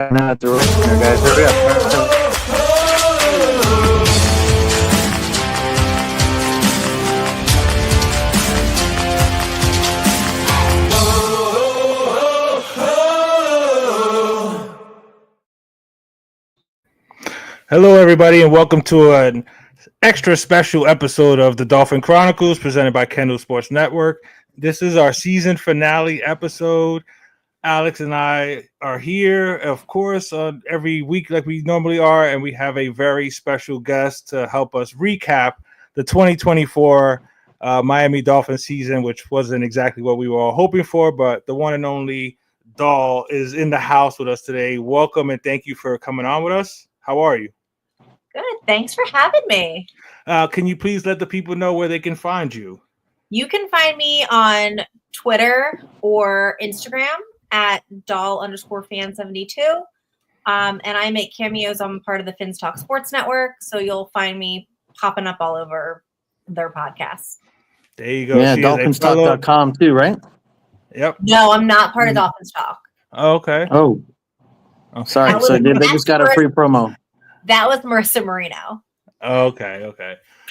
Not the road here, guys. Hurry up. Hello, everybody, and welcome to an extra special episode of the Dolphin Chronicles presented by Kendall Sports Network. This is our season finale episode. Alex and I are here, of course, every week like we normally are, and we have a very special guest to help us recap the 2024 Miami Dolphins season, which wasn't exactly what we were all hoping for, but the one and only Doll is in the house with us today. Welcome, and thank you for coming on with us. How are you? Good. Thanks for having me. Can you please let the people know where they can find you? You can find me on Twitter or Instagram at doll_fan72. And I make cameos. I'm part of the Fins Talk Sports Network. So you'll find me popping up all over their podcasts. There you go. Yeah, dolphinstalk.com too, right? Yep. No, I'm not part of Dolphins Talk. Oh, okay. Oh, sorry. So they just got a free promo. That was Marissa Marino. Okay.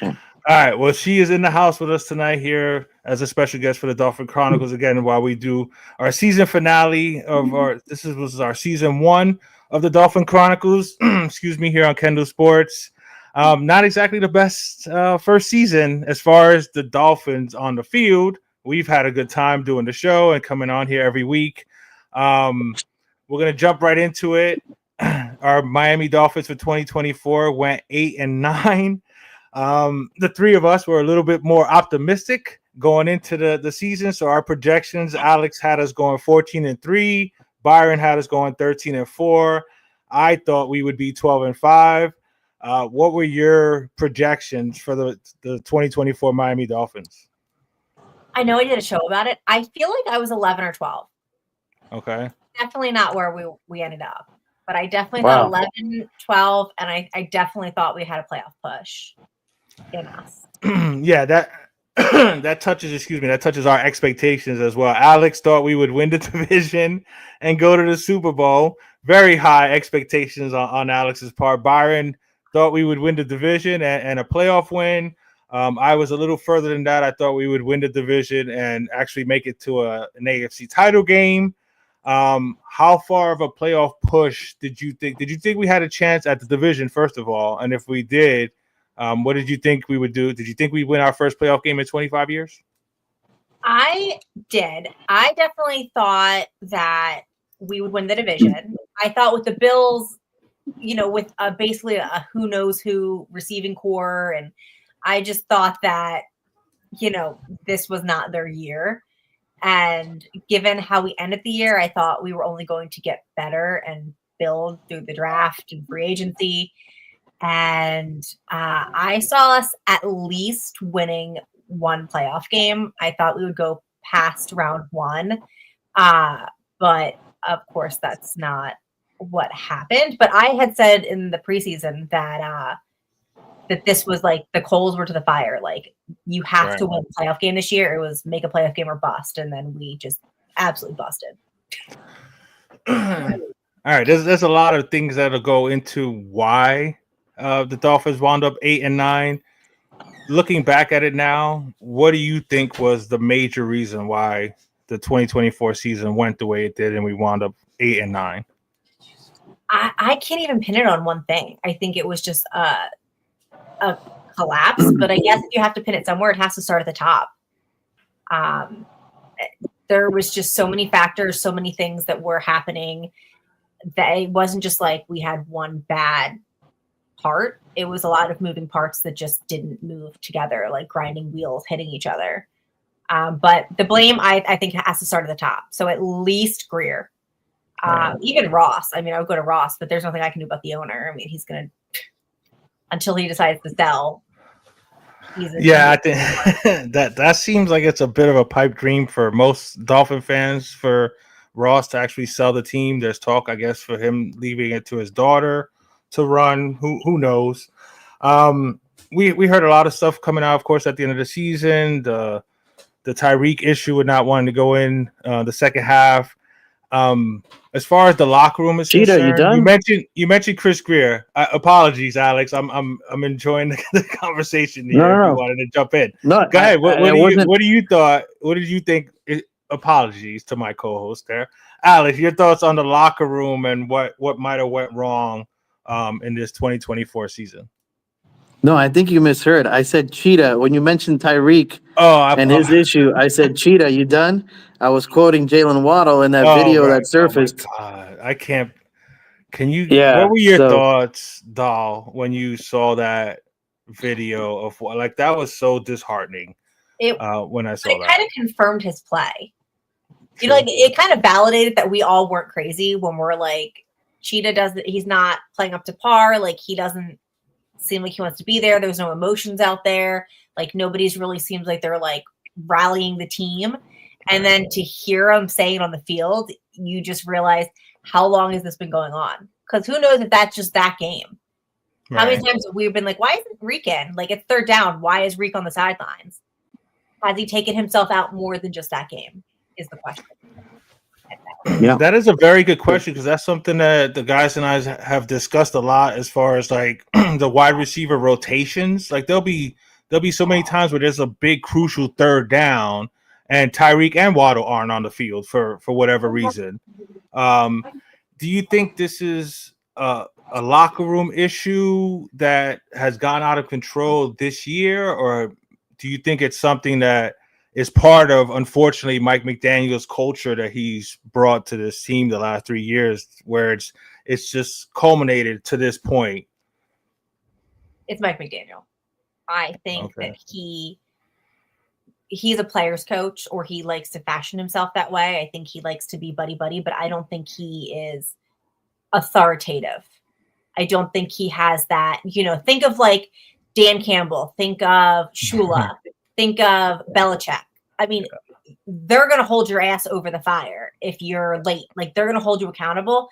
All right. Well, she is in the house with us tonight here as a special guest for the Dolphin Chronicles again while we do our season finale of this was our season 1 of the Dolphin Chronicles. Excuse me, here on Kendall Sports. Not exactly the best first season as far as the Dolphins on the field. We've had a good time doing the show and coming on here every week. We're gonna jump right into it. Our Miami Dolphins for 2024 went 8-9. The three of us were a little bit more optimistic going into the season. So our projections, Alex had us going 14-3. Byron had us going 13-4. I thought we would be 12-5. What were your projections for the 2024 Miami Dolphins? I know I did a show about it. I feel like I was 11 or 12. Okay. Definitely not where we ended up. But I definitely thought 11, 12, and I definitely thought we had a playoff push in us. Yeah, that touches our expectations as well. Alex thought we would win the division and go to the Super Bowl. Very high expectations on Alex's part. Byron thought we would win the division and a playoff win. I was a little further than that. I thought we would win the division and actually make it to an AFC title game. How far of a playoff push did you think? Did you think we had a chance at the division, first of all? And if we did, what did you think we would do? Did you think we'd win our first playoff game in 25 years? I did. I definitely thought that we would win the division. I thought with the Bills, with basically a who knows who receiving core, and I just thought that, this was not their year. And given how we ended the year, I thought we were only going to get better and build through the draft and free agency. And I saw us at least winning one playoff game. I thought we would go past round 1. But of course, that's not what happened. But I had said in the preseason that this was like the coals were to the fire. Like, you have to win a playoff game this year. It was make a playoff game or bust. And then we just absolutely busted. All right. There's a lot of things that'll go into why the Dolphins wound up 8-9. Looking back at it now, what do you think was the major reason why the 2024 season went the way it did and we wound up 8-9? I can't even pin it on one thing. I think it was just a collapse, but I guess if you have to pin it somewhere, it has to start at the top. There was just so many factors, so many things that were happening that it wasn't just like we had one bad part. It was a lot of moving parts that just didn't move together, like grinding wheels hitting each other. But the blame, I think, has to start at the top. So at least Greer. Even Ross. I mean, I would go to Ross, but there's nothing I can do about the owner. I mean, he's going to, until he decides to sell. I think that seems like it's a bit of a pipe dream for most Dolphin fans for Ross to actually sell the team. There's talk, I guess, for him leaving it to his daughter to run. Who knows? We heard a lot of stuff coming out, of course, at the end of the season. The Tyreek issue with not wanting to go in the second half. as far as the locker room is Cheetah, you concerned, done? you mentioned Chris Greer. Apologies, Alex. I'm enjoying the conversation here. If you No. wanted to jump in, No, go ahead. What I do you wasn't. what do you thought? What did you think? Apologies to my co-host there, Alex. Your thoughts on the locker room and what might have went wrong in this 2024 season? No, I think you misheard. I said Cheetah. When you mentioned Tyreek and his issue, I said Cheetah, you done? I was quoting Jalen Waddle in that video right. that surfaced. Oh my God, I can't. Can you? Yeah. What were your So thoughts, Doll, when you saw that video of like that was so disheartening when I saw it that. kind of confirmed his play. True. You know, like it kind of validated that we all weren't crazy when we're like, Cheetah doesn't, he's not playing up to par. Like he doesn't seem like he wants to be there. There's no emotions out there. Like nobody's really seems like they're like rallying the team. And then to hear him say it on the field, you just realize how long has this been going on? Because who knows if that's just that game. How many times have we been like, why isn't Reek in? Like it's third down. Why is Reek on the sidelines? Has he taken himself out more than just that game? Is the question. Yeah. That is a very good question because that's something that the guys and I have discussed a lot as far as like the wide receiver rotations. Like there'll be so many times where there's a big crucial third down and Tyreek and Waddle aren't on the field for whatever reason. Do you think this is a locker room issue that has gone out of control this year, or do you think it's something that is part of, unfortunately, Mike McDaniel's culture that he's brought to this team the last 3 years, where it's just culminated to this point? It's Mike McDaniel. I think that he's a player's coach, or he likes to fashion himself that way. I think he likes to be buddy-buddy, but I don't think he is authoritative. I don't think he has that, you know, think of like Dan Campbell, think of Shula, think of Belichick. I mean, they're going to hold your ass over the fire if you're late. Like they're going to hold you accountable.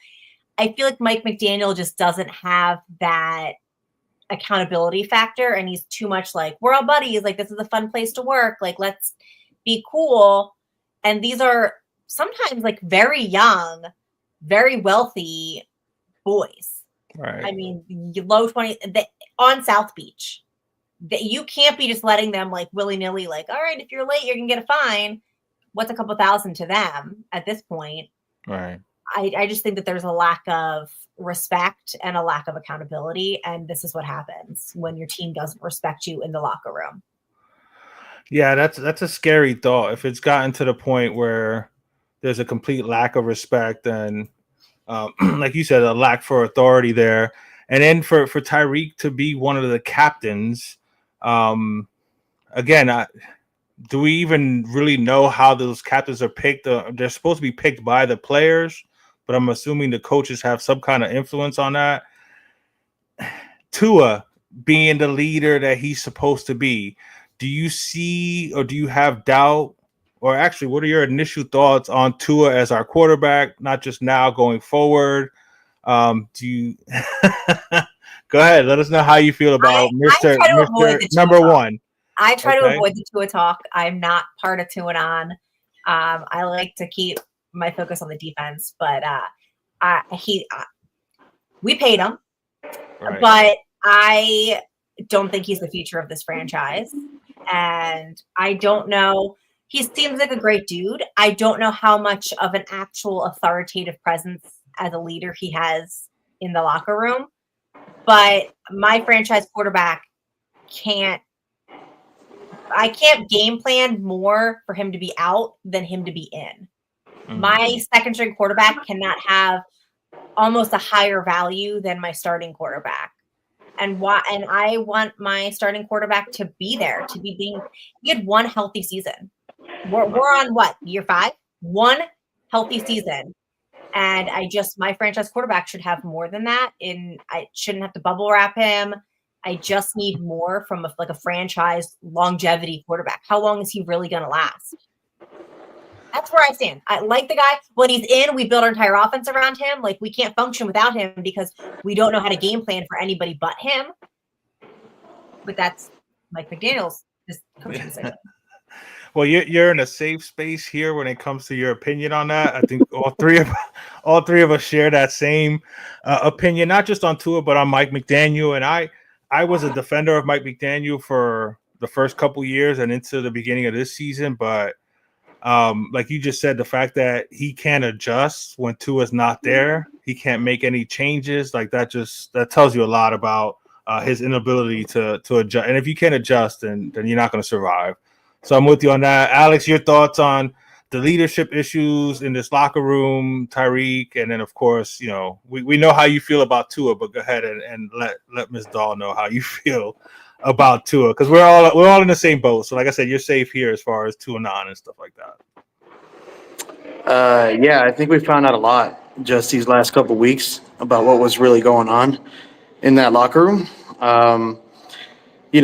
I feel like Mike McDaniel just doesn't have that accountability factor, and he's too much like, we're all buddies, like this is a fun place to work, like let's be cool. And these are sometimes like very young, very wealthy boys. Right. I mean, low 20 on South Beach. That you can't be just letting them like willy-nilly, like, all right, if you're late, you're gonna get a fine. What's a couple thousand to them at this point? Right. I just think that there's a lack of respect and a lack of accountability. And this is what happens when your team doesn't respect you in the locker room. Yeah, that's a scary thought. If it's gotten to the point where there's a complete lack of respect and, like you said, a lack for authority there. And then for Tyreek to be one of the captains, again, do we even really know how those captains are picked? They're supposed to be picked by the players, but I'm assuming the coaches have some kind of influence on that. Tua being the leader that he's supposed to be, do you see or do you have doubt? Or actually, what are your initial thoughts on Tua as our quarterback, not just now, going forward? Do you go ahead? Let us know how you feel about Mr. Number One. I try to avoid the Tua talk. I'm not part of Tua. I like to keep my focus on the defense, but we paid him, right. But I don't think he's the future of this franchise, and I don't know. He seems like a great dude. I don't know how much of an actual authoritative presence as a leader he has in the locker room, but my franchise quarterback I can't game plan more for him to be out than him to be in. Mm-hmm. My second string quarterback cannot have almost a higher value than my starting quarterback. And I want my starting quarterback to be there, he had one healthy season. We're on what, year 5? One healthy season. And my franchise quarterback should have more than that. I shouldn't have to bubble wrap him. I just need more from a franchise longevity quarterback. How long is he really going to last? That's where I stand. I like the guy. When he's in, we build our entire offense around him. Like, we can't function without him because we don't know how to game plan for anybody but him. But that's Mike McDaniel's coaching decision. Well, you're in a safe space here when it comes to your opinion on that. I think all three of us share that same opinion, not just on Tua, but on Mike McDaniel. And I was a defender of Mike McDaniel for the first couple years and into the beginning of this season. But like you just said, the fact that he can't adjust when Tua's not there, he can't make any changes, like that tells you a lot about his inability to adjust. And if you can't adjust, then you're not going to survive. So I'm with you on that. Alex, your thoughts on the leadership issues in this locker room, Tyreek, and then of course, we know how you feel about Tua, but go ahead and let Ms. Dahl know how you feel about Tua, because we're all in the same boat. So like I said, you're safe here as far as Tua and stuff like that. Yeah, I think we found out a lot just these last couple of weeks about what was really going on in that locker room.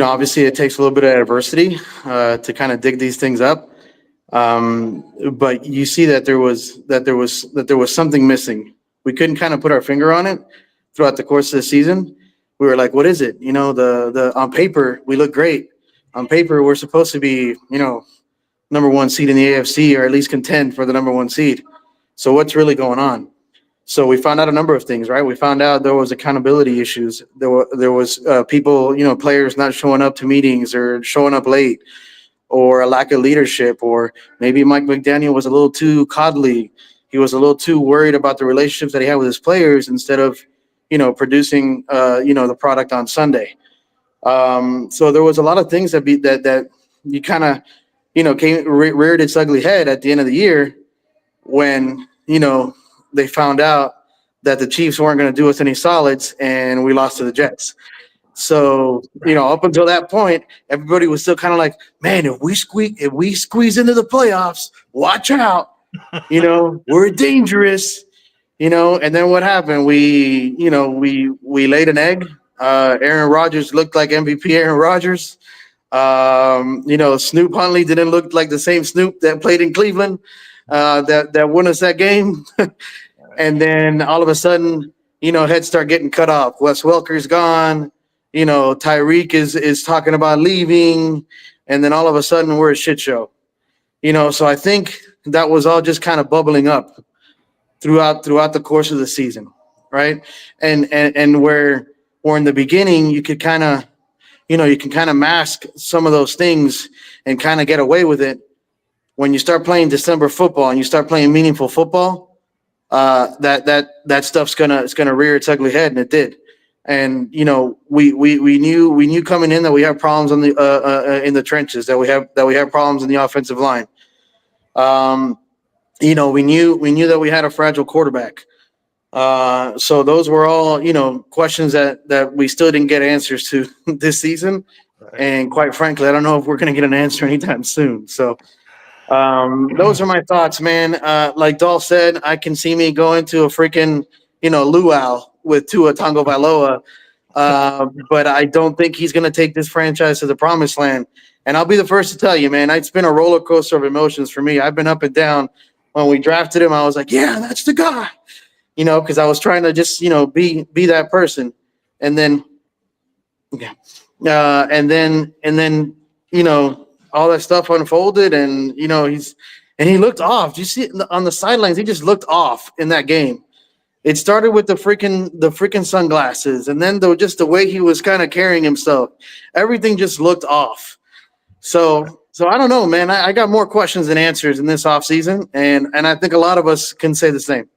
Obviously it takes a little bit of adversity to kind of dig these things up. But you see that there was something missing. We couldn't kind of put our finger on it throughout the course of the season. We were like, what is it? The on paper we look great. On paper we're supposed to be, number one seed in the AFC, or at least contend for the number one seed. So what's really going on? So we found out a number of things, right? We found out there was accountability issues. There was people, players not showing up to meetings or showing up late, or a lack of leadership, or maybe Mike McDaniel was a little too coddly. He was a little too worried about the relationships that he had with his players instead of, producing, the product on Sunday. So there was a lot of things that you kind of, reared its ugly head at the end of the year when, they found out that the Chiefs weren't going to do us any solids and we lost to the Jets. So, up until that point, everybody was still kind of like, man, if we squeeze into the playoffs, watch out, we're dangerous, and then what happened? We laid an egg. Aaron Rodgers looked like MVP Aaron Rodgers. Snoop Huntley didn't look like the same Snoop that played in Cleveland, that won us that game. And then all of a sudden, heads start getting cut off. Wes Welker's gone. Tyreek is talking about leaving. And then all of a sudden we're a shit show. So I think that was all just kind of bubbling up throughout the course of the season, right? And where in the beginning you could kind of, you can kind of mask some of those things and kind of get away with it. When you start playing December football and you start playing meaningful football, that stuff's gonna rear its ugly head, and it did. And we knew coming in that we have problems in the trenches, that we have problems in the offensive line. We knew that we had a fragile quarterback. So those were all questions that we still didn't get answers to this season. Right. And quite frankly, I don't know if we're gonna get an answer anytime soon. So. Those are my thoughts, man. Like Dolph said, I can see me going to a freaking, luau with Tua Tagovailoa. But I don't think he's going to take this franchise to the promised land. And I'll be the first to tell you, man, it's been a roller coaster of emotions for me. I've been up and down. When we drafted him, I was like, yeah, that's the guy, because I was trying to just, be that person. And then, and then, all that stuff unfolded, and he looked off. You see on the sidelines, he just looked off in that game. It started with the freaking sunglasses, and then just the way he was kind of carrying himself. Everything just looked off. So I don't know, man. I got more questions than answers in this offseason, and I think a lot of us can say the same.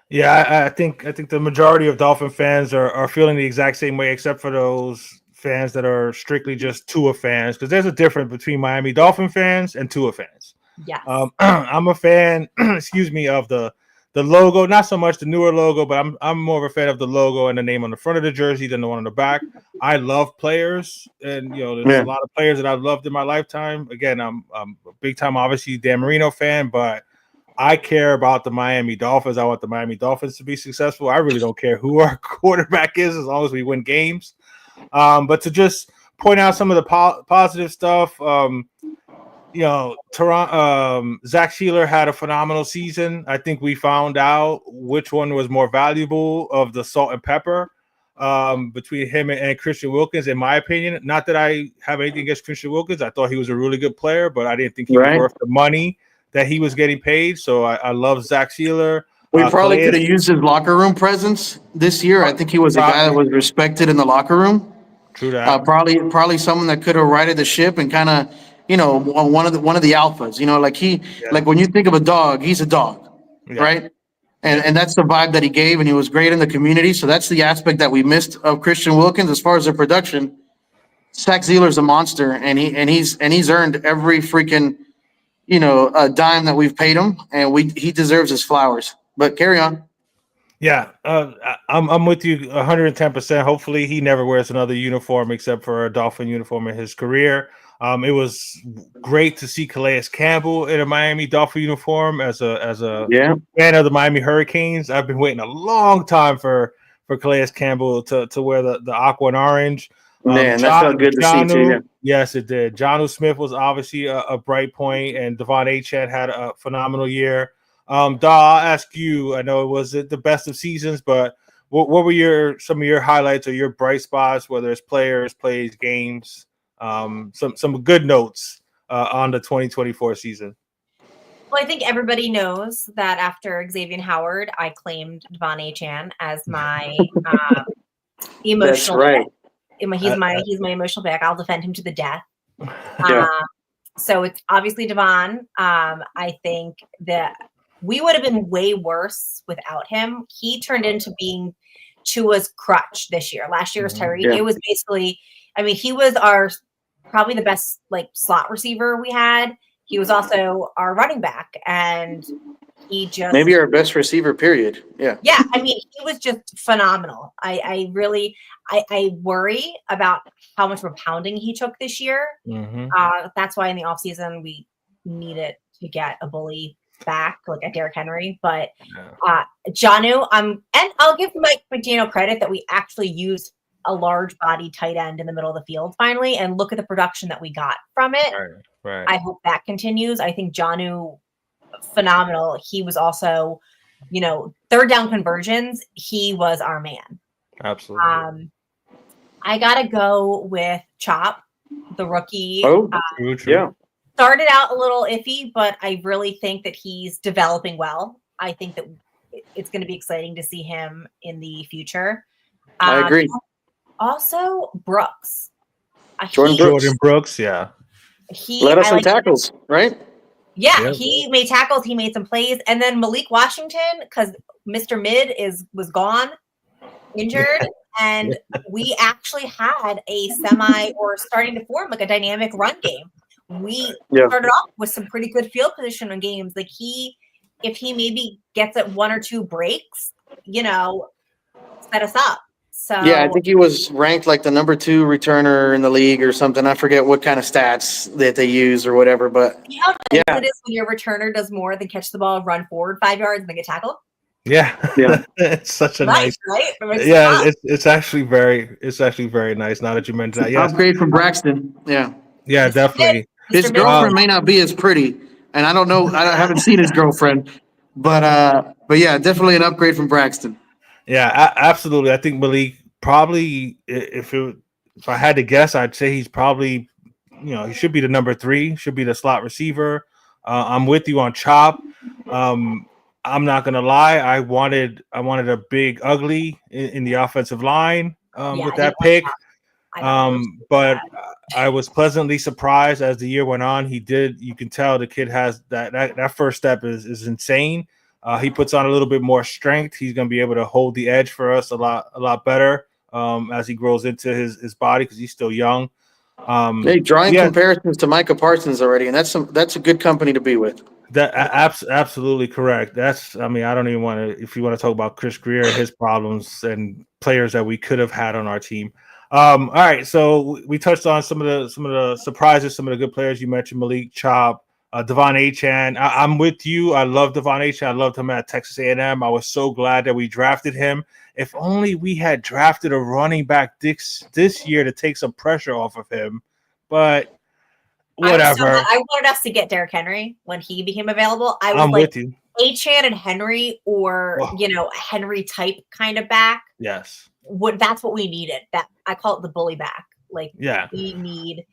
Yeah, I think the majority of Dolphin fans are feeling the exact same way, except for those fans that are strictly just Tua fans, because there's a difference between Miami Dolphin fans and Tua fans. Yeah. I'm a fan, excuse me, of the logo, not so much the newer logo, but I'm more of a fan of the logo and the name on the front of the jersey than the one on the back. I love players, and there's a lot of players that I've loved in my lifetime. Again, I'm a big time, obviously, Dan Marino fan, but I care about the Miami Dolphins. I want the Miami Dolphins to be successful. I really don't care who our quarterback is, as long as we win games. But to just point out some of the positive stuff, Toronto, Zach Sheeler had a phenomenal season. I think we found out which one was more valuable of the salt and pepper. between him and Christian Wilkins, in my opinion. Not that I have anything against Christian Wilkins. I thought he was a really good player, but I didn't think he was worth the money that he was getting paid. So I love Zach Sealer. We probably could have used his locker room presence this year. I think he was a guy that was respected in the locker room. True that. Probably someone that could have righted the ship and kind of, one of the alphas. Like when you think of a dog, he's a dog, right? And that's the vibe that he gave, and he was great in the community. So that's the aspect that we missed of Christian Wilkins as far as the production. Zach Sealer's a monster, and he's earned every freaking a dime that we've paid him, and he deserves his flowers. But carry on. Yeah, I'm with you 110%. Hopefully, he never wears another uniform except for a Dolphin uniform in his career. It was great to see Calais Campbell in a Miami Dolphin uniform as a fan of the Miami Hurricanes. I've been waiting a long time for Calais Campbell to wear the aqua and orange. Man, that felt good to see too. Yeah. Yes, it did. Jonnu Smith was obviously a bright point, and Devon Achane had a phenomenal year. Daw, I'll ask you. I know it wasn't the best of seasons, but what were some of your highlights or your bright spots, whether it's players, plays, games, some good notes on the 2024 season? Well, I think everybody knows that after Xavier Howard, I claimed Devon Achane as my emotional. That's right. He's my emotional pick. I'll defend him to the death. Yeah. So it's obviously Devon. I think that we would have been way worse without him. He turned into being Tua's crutch this year. Last year was Tyreek. Yeah. It was basically, he was probably the best slot receiver we had. He was also our running back, and he just maybe our best receiver, period. Yeah. Yeah. He was just phenomenal. I worry about how much of a pounding he took this year. Mm-hmm. That's why in the offseason we needed to get a bully back, like a Derrick Henry. But Jonnu, and I'll give Mike McDaniel credit that we actually used a large body tight end in the middle of the field finally, and look at the production that we got from it. Right. I hope that continues. I think Jonnu, phenomenal. He was also, third down conversions. He was our man. Absolutely. I gotta go with Chop, the rookie. Oh, true. Yeah. Started out a little iffy, but I really think that he's developing well. I think that it's going to be exciting to see him in the future. I agree. Also, Brooks. Jordan Brooks. Yeah. He led us in tackles, right? Yeah, he made tackles. He made some plays. And then Malik Washington, because Mr. Mid was gone, injured. And we actually had a semi or starting to form like a dynamic run game. We started off with some pretty good field position on games. Like if he maybe gets at one or two breaks, set us up. So yeah, I think he was ranked like the number 2 returner in the league or something. I forget what kind of stats that they use or whatever, but it is when your returner does more than catch the ball, run forward 5 yards, and then get tackled. Yeah. It's such a nice, right? Yeah, it's actually very nice now that you mentioned that. Yeah, upgrade from Braxton. Yeah, definitely. His girlfriend may not be as pretty, and I don't know. I haven't seen his girlfriend, but yeah, definitely an upgrade from Braxton. Yeah, absolutely. I think Malik probably, if I had to guess, I'd say he's probably, he should be the number 3, should be the slot receiver. I'm with you on Chop. I'm not gonna lie. I wanted a big ugly in the offensive line with that pick. But I was pleasantly surprised as the year went on. You can tell the kid has that first step is insane. He puts on a little bit more strength. He's going to be able to hold the edge for us a lot better as he grows into his body because he's still young. Drawing comparisons to Micah Parsons already, and that's a good company to be with. That absolutely correct. I don't even want to. If you want to talk about Chris Greer, his problems and players that we could have had on our team. All right, so we touched on some of the surprises, some of the good players you mentioned. Malik, Chop, Devon Achane. I'm with you. I love Devon Achane. I loved him at Texas A&M. I was so glad that we drafted him. If only we had drafted a running back this year to take some pressure off of him. But whatever. I wanted us to get Derrick Henry when he became available. I'm with you. Achan and Henry, or Whoa. a Henry type kind of back. Yes. That's what we needed. That I call it the bully back. Like Yeah. we need,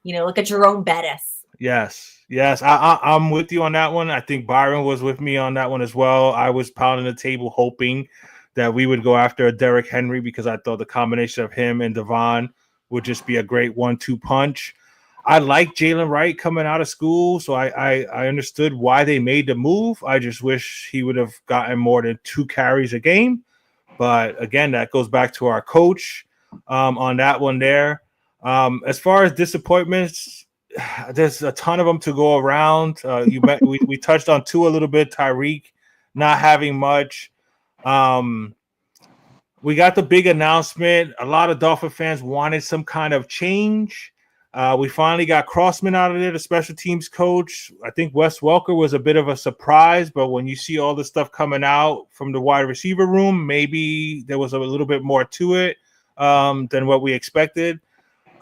like a Jerome Bettis. Yes. I'm with you on that one. I think Byron was with me on that one as well. I was pounding the table hoping that we would go after a Derrick Henry because I thought the combination of him and Devon would just be a great 1-2 punch. I like Jalen Wright coming out of school, so I understood why they made the move. I just wish he would have gotten more than 2 carries a game. But again, that goes back to our coach on that one there. As far as disappointments, there's a ton of them to go around. We touched on 2 a little bit. Tyreek not having much. We got the big announcement. A lot of Dolphin fans wanted some kind of change. We finally got Crossman out of there, the special teams coach. I think Wes Welker was a bit of a surprise, but when you see all the stuff coming out from the wide receiver room, maybe there was a little bit more to it than what we expected.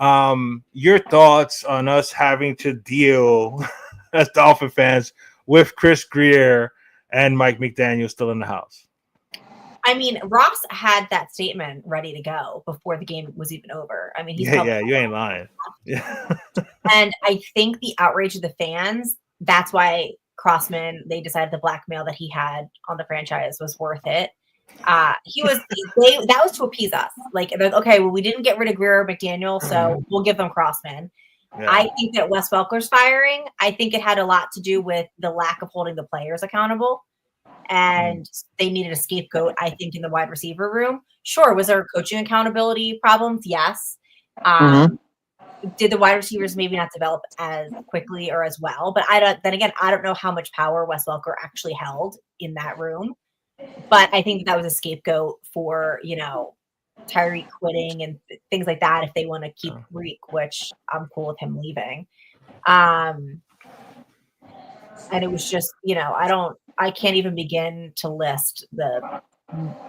Your thoughts on us having to deal as Dolphin fans with Chris Greer and Mike McDaniel still in the house? I mean, Ross had that statement ready to go before the game was even over. I mean, you ain't lying. Yeah. And I think the outrage of the fans, that's why Crossman, they decided the blackmail that he had on the franchise was worth it. That was to appease us. Like, okay, well, we didn't get rid of Greer or McDaniel, so we'll give them Crossman. Yeah. I think that Wes Welker's firing, I think it had a lot to do with the lack of holding the players accountable. And they needed a scapegoat, I think, in the wide receiver room. Sure, was there coaching accountability problems? Yes. Did the wide receivers maybe not develop as quickly or as well? But I don't know how much power Wes Welker actually held in that room. But I think that was a scapegoat for, Tyreek quitting and things like that if they want to keep Reek, which I'm cool with him leaving. And it was just, I can't even begin to list the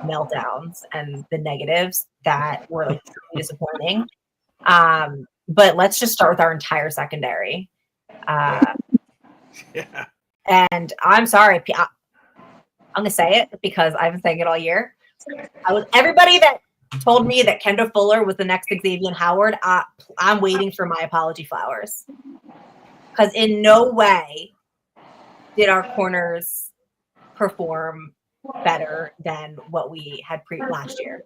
meltdowns and the negatives that were like truly disappointing. But let's just start with our entire secondary. Yeah. And I'm sorry, I'm going to say it because I've been saying it all year. Everybody that told me that Kendall Fuller was the next Xavier Howard, I'm waiting for my apology flowers. Because in no way did our corners perform better than what we had last year.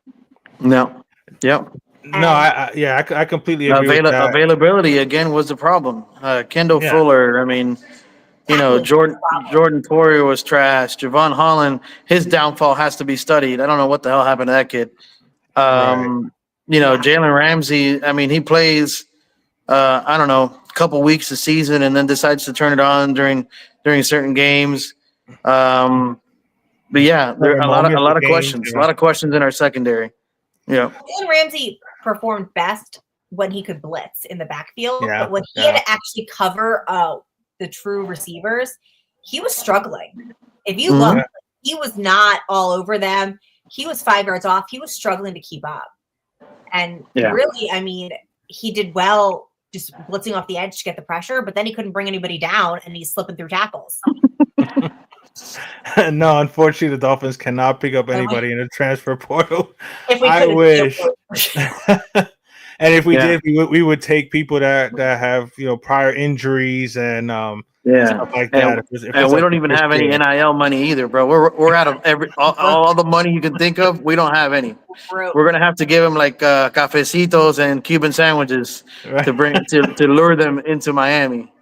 No. Yep. No, I completely agree with that. Availability again was the problem. Kendall Fuller, I mean, Jordan Poirier was trash. Javon Holland, his downfall has to be studied. I don't know what the hell happened to that kid. Jalen Ramsey, I mean, he plays I don't know, a couple weeks a season and then decides to turn it on during certain games. But yeah, there are a lot of questions. A lot of questions in our secondary. Yeah. Jalen Ramsey performed best when he could blitz in the backfield, but when he had to actually cover the true receivers, he was struggling. If you look, he was not all over them. He was 5 yards off. He was struggling to keep up. And really, I mean, he did well just blitzing off the edge to get the pressure, but then he couldn't bring anybody down and he's slipping through tackles. No, unfortunately, the Dolphins cannot pick up anybody in the transfer portal. I wish. And if we did, we would take people that have prior injuries and stuff like that. And we don't even have any NIL money either, bro. We're out of all the money you can think of. We don't have any. We're gonna have to give them like cafecitos and Cuban sandwiches to bring to lure them into Miami.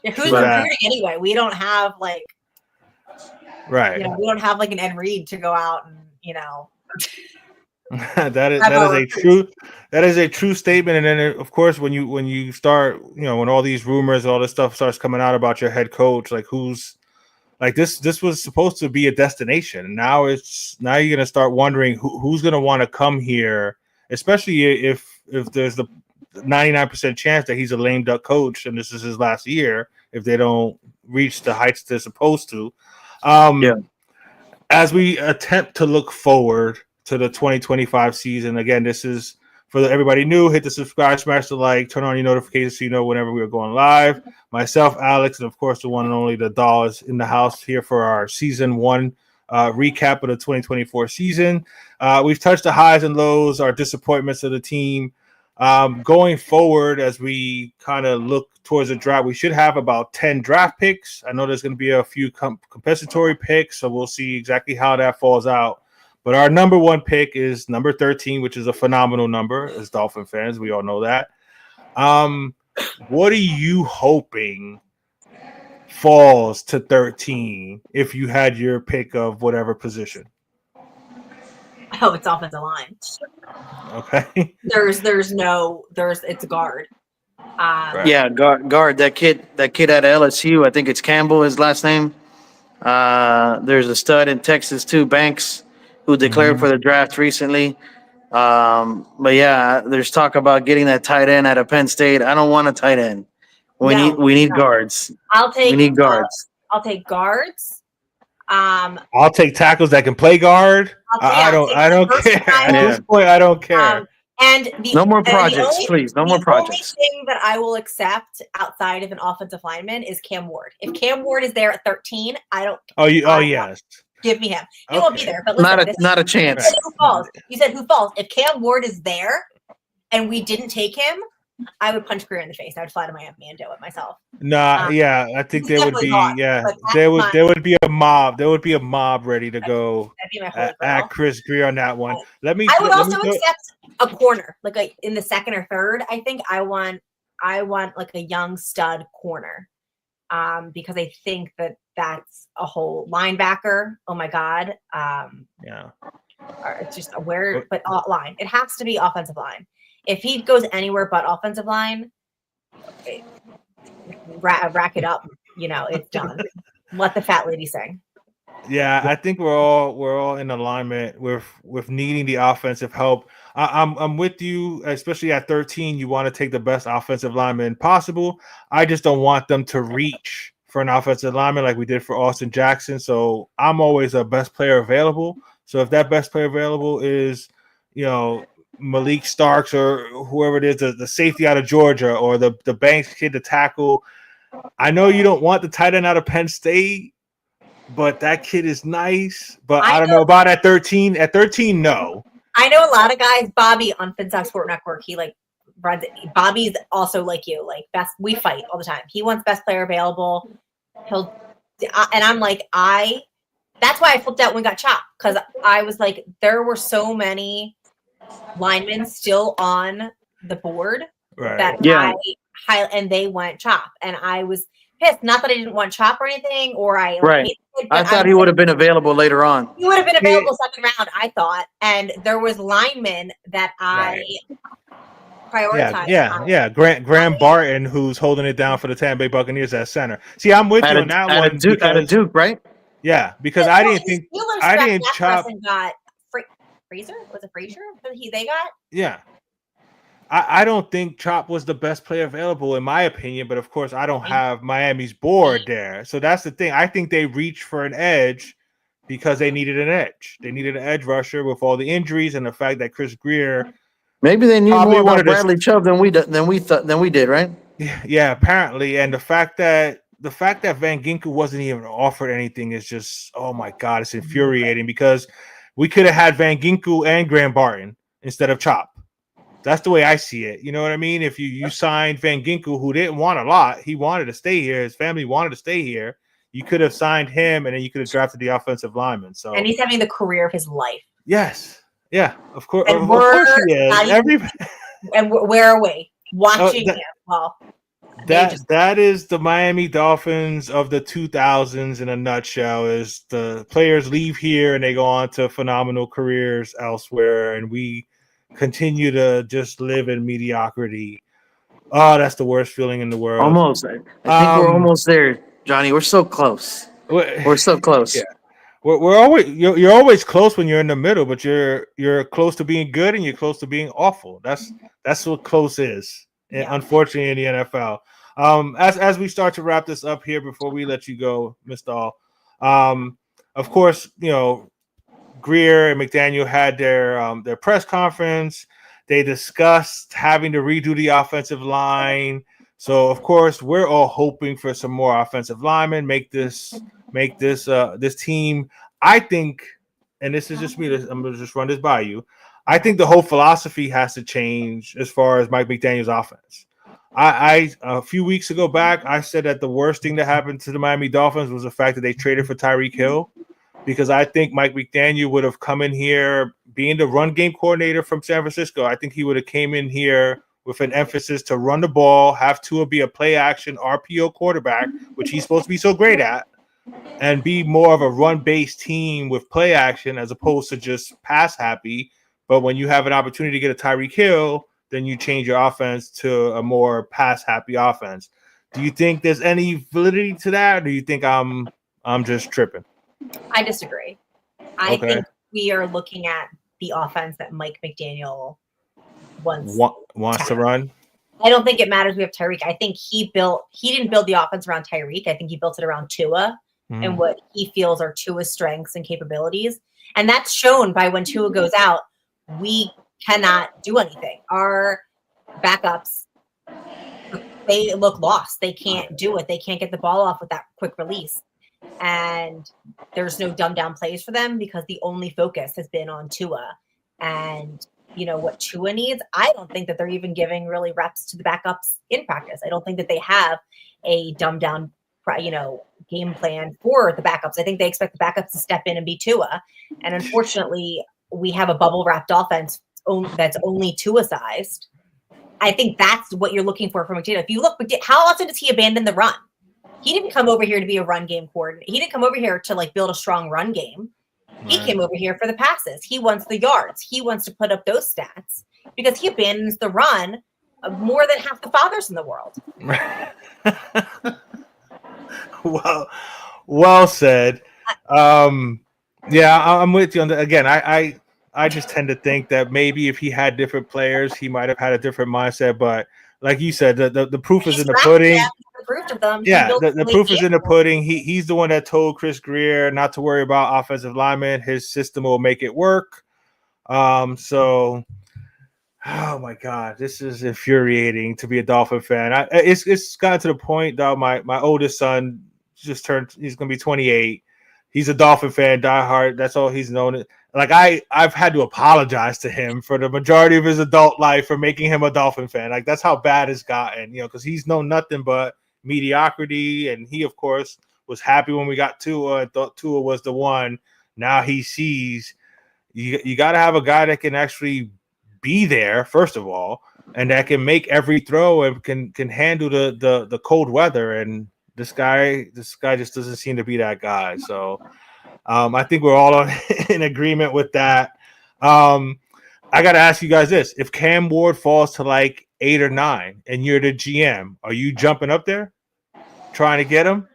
Yeah, who's recruiting anyway? We don't have like. Right. We don't have like an Ed Reed to go out and that is a true statement. And then of course when you start when all these rumors, all this stuff starts coming out about your head coach, like who's like this was supposed to be a destination. Now you're gonna start wondering who's gonna want to come here, especially if there's the 99% chance that he's a lame duck coach and this is his last year if they don't reach the heights they're supposed to. As we attempt to look forward to the 2025 season, again, this is For everybody new, hit the subscribe, smash the like, turn on your notifications so you know whenever we're going live. Myself, Alex, and of course the one and only the doll is in the house here for our season 1 recap of the 2024 season. We've touched the highs and lows, our disappointments of the team. Going forward, as we kind of look towards the draft, we should have about 10 draft picks. I know there's going to be a few compensatory picks, so we'll see exactly how that falls out. But our number 1 pick is number 13, which is a phenomenal number as Dolphin fans. We all know that. What are you hoping falls to 13 if you had your pick of whatever position? Oh, it's offensive line. Okay. It's guard. Right. Yeah, guard. That kid at LSU, I think it's Campbell, his last name. There's a stud in Texas too, Banks, who declared for the draft recently. But yeah, there's talk about getting that tight end out of Penn State. I don't want a tight end. We need guards. We need guards. I'll take guards. I'll take tackles that can play guard. I don't care. At this point, I don't care. And no more projects, please. No more projects. The only thing that I will accept outside of an offensive lineman is Cam Ward. If Cam Ward is there at 13, I don't. Yes. Give me him. He won't be there. But listen, not a chance. You said who falls? If Cam Ward is there, and we didn't take him, I would punch Greer in the face. I would fly to Miami and do it myself. I think there would be. There would be a mob. There would be a mob ready to go at Chris Greer on that one. I would also accept a corner, like in the second or third. I think I want like a young stud corner, because I think that's a whole linebacker. Oh my god. It's just line. It has to be offensive line. If he goes anywhere but offensive line, rack it up. It's done. Let the fat lady sing. Yeah, I think we're all in alignment with needing the offensive help. I'm with you, especially at 13. You want to take the best offensive lineman possible. I just don't want them to reach for an offensive lineman like we did for Austin Jackson. So I'm always a best player available. So if that best player available is, Malik Starks or whoever it is, the safety out of Georgia, or the Banks kid to tackle. I know you don't want the tight end out of Penn State, but that kid is nice. But I don't know about at 13. At 13, no. I know a lot of guys. Bobby on FinSock Sport Network, he runs it. Bobby's also like you, best. We fight all the time. He wants best player available. And I'm like, that's why I flipped out when we got chopped, because I was like, there were so many linemen still on the board and they went chop, and I was pissed. Not that I didn't want chop or anything, or I thought he would have been available later on. He would have been available second round, I thought, and there was linemen that I prioritized. Yeah. Graham Barton, who's holding it down for the Tampa Bay Buccaneers at center. See, I'm with you on that one. At a Duke, right? Yeah, because I didn't chop. Got Fraser? Was it Frazier? They got? Yeah. I don't think Chop was the best player available, in my opinion, but of course I don't have Miami's board there. So that's the thing. I think they reached for an edge because they needed an edge. They needed an edge rusher with all the injuries and the fact that Chris Greer. Maybe they knew more about Bradley Chubb than we did, right? Yeah, apparently. And the fact that Van Ginkel wasn't even offered anything is just, oh my God, it's infuriating, because we could have had Van Ginkel and Graham Barton instead of Chop. That's the way I see it. You know what I mean? If you signed Van Ginkel, who didn't want a lot, he wanted to stay here. His family wanted to stay here. You could have signed him, and then you could have drafted the offensive lineman. So, and he's having the career of his life. Yes. Yeah. Of course. And of course he is. And where are we watching him? Well. That is the Miami Dolphins of the 2000s in a nutshell. Is the players leave here and they go on to phenomenal careers elsewhere, and we continue to just live in mediocrity. Oh, that's the worst feeling in the world. Almost. I think we're almost there, Johnny. We're so close. We're so close. Yeah. We're always you're always close when you're in the middle, but you're close to being good and you're close to being awful. That's what close is. Unfortunately, in the NFL. As we start to wrap this up here before we let you go, Ms. Dahl, of course, Greer and McDaniel had their press conference. They discussed having to redo the offensive line. So of course, we're all hoping for some more offensive linemen. Make this team. I think, and this is just me. I'm gonna just run this by you. I think the whole philosophy has to change as far as Mike McDaniel's offense. I a few weeks ago back, I said that the worst thing that happened to the Miami Dolphins was the fact that they traded for Tyreek Hill, because I think Mike McDaniel would have come in here being the run game coordinator from San Francisco. I think he would have came in here with an emphasis to run the ball, have Tua be a play action RPO quarterback, which he's supposed to be so great at, and be more of a run-based team with play action as opposed to just pass happy. But when you have an opportunity to get a Tyreek Hill, then you change your offense to a more pass happy offense. Do you think there's any validity to that, or do you think I'm just tripping? I disagree. I think we are looking at the offense that Mike McDaniel wants to run. I don't think it matters we have Tyreek. I think he didn't build the offense around Tyreek. I think he built it around Tua and what he feels are Tua's strengths and capabilities. And that's shown by when Tua goes out, we cannot do anything. Our backups, they look lost. They can't do it. They can't get the ball off with that quick release. And there's no dumb down plays for them because the only focus has been on Tua. And what Tua needs, I don't think that they're even giving really reps to the backups in practice. I don't think that they have a dumbed down, game plan for the backups. I think they expect the backups to step in and be Tua. And unfortunately, we have a bubble wrapped offense that's only Tua sized. I think that's what you're looking for from McDaniel. If you look, how often does he abandon the run? He didn't come over here to be a run game coordinator. He didn't come over here to build a strong run game. He came over here for the passes. He wants the yards. He wants to put up those stats because he abandons the run more than half the fathers in the world. Well said. Yeah, I'm with you on that. Again, I just tend to think that maybe if he had different players, he might have had a different mindset. But like you said, the proof is in the pudding. The proof is in the pudding. He's the one that told Chris Greer not to worry about offensive linemen. His system will make it work. So, oh my God, this is infuriating to be a Dolphin fan. It's gotten to the point though. My oldest son just turned. He's gonna be 28. He's a Dolphin fan, diehard. That's all he's known. Like I've had to apologize to him for the majority of his adult life for making him a Dolphin fan. Like that's how bad it's gotten, because he's known nothing but mediocrity. And he, of course, was happy when we got Tua and thought Tua was the one. Now he sees you got to have a guy that can actually be there, first of all, and that can make every throw and can handle the cold weather. And this guy just doesn't seem to be that guy. So I think we're all in agreement with that. I got to ask you guys this. If Cam Ward falls to like 8 or 9 and you're the GM, are you jumping up there trying to get him?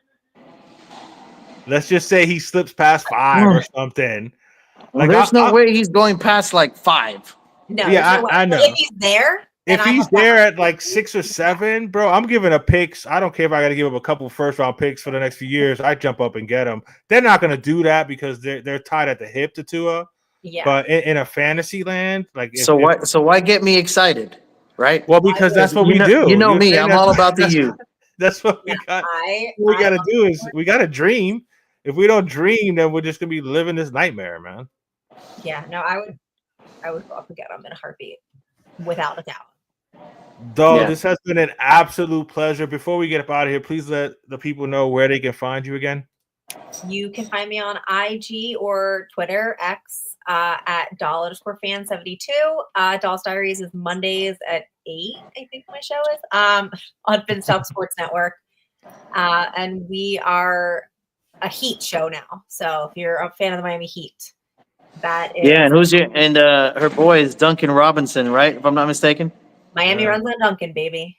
Let's just say he slips past 5 or something. Well, there's no way he's going past like 5. No, yeah, I know. If he's there, if he's there at like 6 or 7, bro, I'm giving a picks. I don't care if I got to give him a couple first-round picks for the next few years. I jump up and get him. They're not going to do that because they're tied at the hip to Tua. Yeah. But in a fantasy land, like why get me excited, right? Well, because that's what we do. You know me. I'm all about the you. That's what we got. What we got to do is we got to dream. If we don't dream, then we're just gonna be living this nightmare, man. Yeah. No, I would go up and get him in a heartbeat, without a doubt. This has been an absolute pleasure. Before we get up out of here, please let the people know where they can find you again. You can find me on IG or Twitter, X, at doll_fan72. Doll's Diaries is Mondays at 8, I think my show is, on Finstop Sports Network. And we are a Heat show now. So if you're a fan of the Miami Heat, that is. Yeah, and her boy is Duncan Robinson, right? If I'm not mistaken. Miami runs on Duncan, baby.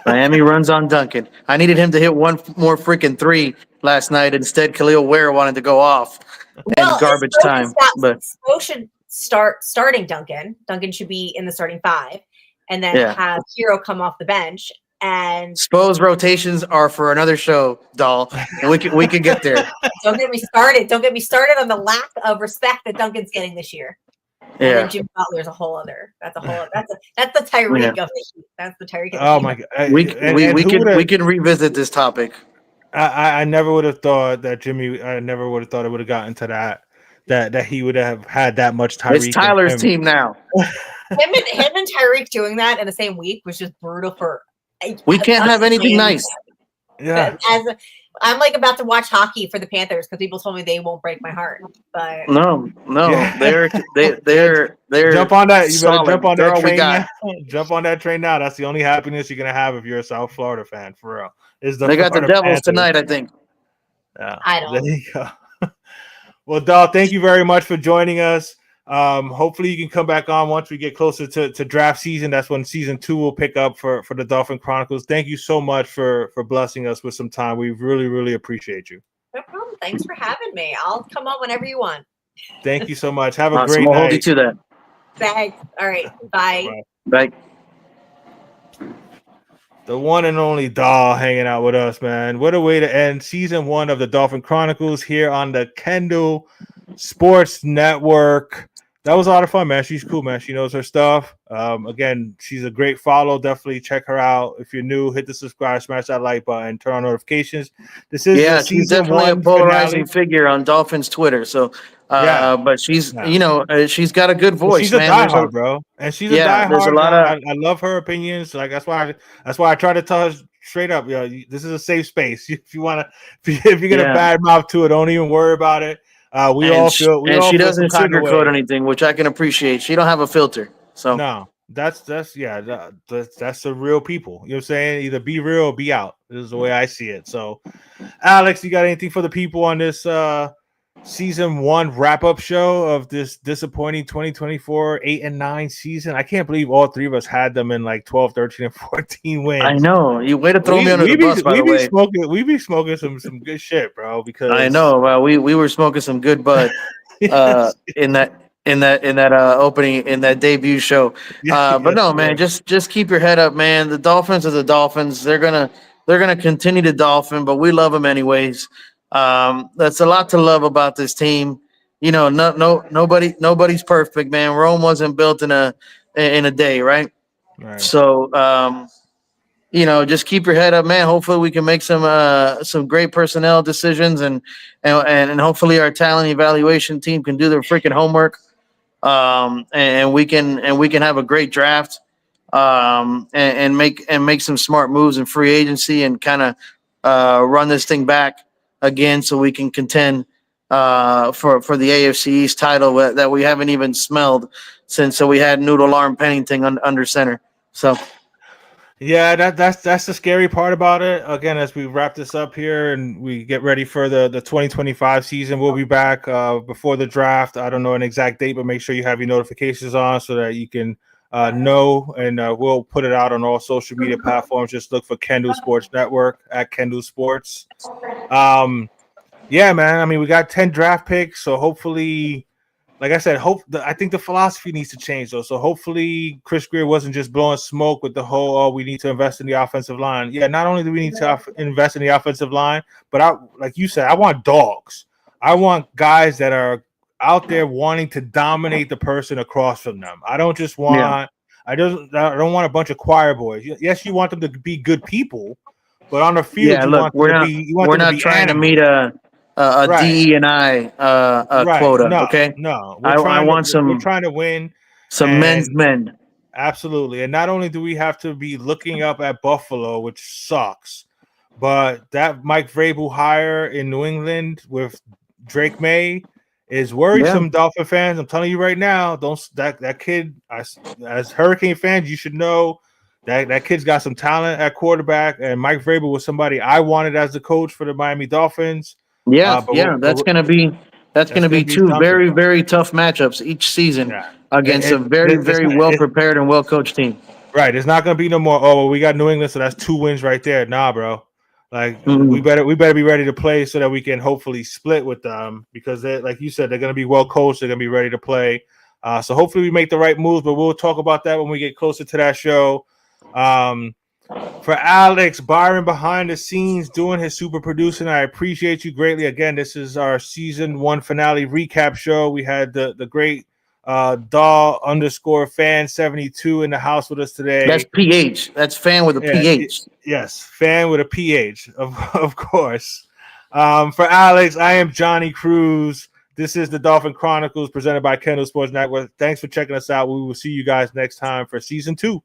Miami runs on Duncan. I needed him to hit one more freaking 3 last night. Instead, Khalil Ware wanted to go off in garbage time. But Spo should starting Duncan. Duncan should be in the starting 5, and then have Hero come off the bench. And Spo's rotations are for another show, doll, and we can get there. Don't get me started. Don't get me started on the lack of respect that Duncan's getting this year. And then Yeah. Jimmy Butler's a whole other. That's the Tyreek of the Heat. That's the Tyreek of the Oh Heat. my god! We can revisit this topic. I never would have thought that Jimmy. I never would have thought it would have gotten to that he would have had that much Tyreek. It's Tyler's team now. him and Tyreek doing that in the same week was just brutal for. We can't have anything nice. Yeah. I'm like about to watch hockey for the Panthers because people told me they won't break my heart. But No, Yeah. they're Jump on that. You better solid. jump on They're that all we train got. now. Jump on that train now. That's the only happiness you're gonna have if you're a South Florida fan, for real. They got the Florida Devils Panthers. tonight, I think. Yeah. I don't. There you go. Well, Dahl, thank you very much for joining us. Hopefully you can come back on once we get closer to draft season. That's when season 2 will pick up for the Dolphin Chronicles. Thank you so much for blessing us with some time. We really, really appreciate you. No problem. Thanks for having me. I'll come on whenever you want. Thank you so much. Have a Awesome. great We'll night. hold you to that. Thanks. All right. Bye. Bye. The one and only Dahl hanging out with us, man. What a way to end season 1 of the Dolphin Chronicles here on the Kendall Sports Network. That was a lot of fun, man. She's cool, man. She knows her stuff. Again, she's a great follow. Definitely check her out. If you're new, hit the subscribe, smash that like button, turn on notifications. This is the she's season definitely a 1 polarizing finale. figure on Dolphins Twitter. So, but she's she's got a good Well, voice. she's a man. diehard, bro, and she's a Yeah, there's a diehard. lot of- I love her opinions. Like that's why I try to tell her straight up, this is a safe space. If you want to, if you get a bad mouth to it, don't even worry about it. We all feel she doesn't some kind of sugarcoat way. anything, which I can appreciate. She don't have a filter. So No, that's the real people. You know what I'm saying? Either be real or be out. This is the way I see it. So, Alex, you got anything for the people on this season 1 wrap-up show of this disappointing 2024 8 and 9 season? I can't believe all 3 of us had them in like 12, 13, and 14 wins. I know. You way to throw me under the bus, by the way. We be smoking some good shit, bro. Because I know. Well, we were smoking some good bud in that opening, in that debut show. But no, man, just keep your head up, man. The Dolphins are the Dolphins. They're gonna continue to Dolphin, but we love them anyways. That's a lot to love about this team. You know, nobody's perfect, man. Rome wasn't built in a day, right? So just keep your head up, man. Hopefully we can make some great personnel decisions and hopefully our talent evaluation team can do their freaking homework. And we can have a great draft. And make some smart moves in free agency and kind of run this thing back again so we can contend for the AFC East title that we haven't even smelled since we had Noodle Arm Pennington under center. So yeah, that's the scary part about it. Again, as we wrap this up here and we get ready for the 2025 season, we'll be back before the draft. I don't know an exact date, but make sure you have your notifications on so that you can know, and we'll put it out on all social media platforms. Just look for Kendall Sports Network at Kendall Sports. Yeah, man. I mean, we got 10 draft picks, so hopefully, like I said, I think the philosophy needs to change, though. So hopefully Chris Greer wasn't just blowing smoke with the whole, we need to invest in the offensive line. Yeah, not only do we need to invest in the offensive line, but like you said, I want dogs. I want guys that are out there wanting to dominate the person across from them. I don't just want I don't want a bunch of choir boys. Yes, you want them to be good people, but on the field, we're not trying to meet a DE&I quota. No, okay, no, we're trying to win some men's men. Absolutely, and not only do we have to be looking up at Buffalo, which sucks, but that Mike Vrabel hire in New England with Drake May is worrisome. Dolphin fans, I'm telling you right now, that kid. As Hurricane fans, you should know that kid's got some talent at quarterback, and Mike Vrabel was somebody I wanted as the coach for the Miami Dolphins. That's going to be two very, very tough matchups each season against a very, very well prepared and well coached team. Right, it's not going to be no more. We got New England, so that's 2 wins right there. Nah, bro. Like we better be ready to play so that we can hopefully split with them because they, like you said, they're going to be well coached. They're going to be ready to play. So hopefully we make the right moves, but we'll talk about that when we get closer to that show. For Alex, Byron behind the scenes doing his super producing, I appreciate you greatly. Again, this is our season 1 finale recap show. We had the great Doll underscore fan 72 in the house with us today. That's PH. That's fan with a PH. Yes, fan with a PH, of course. For Alex, I am Johnny Cruz. This is the Dolphin Chronicles presented by Kendall Sports Network. Thanks for checking us out. We will see you guys next time for season 2.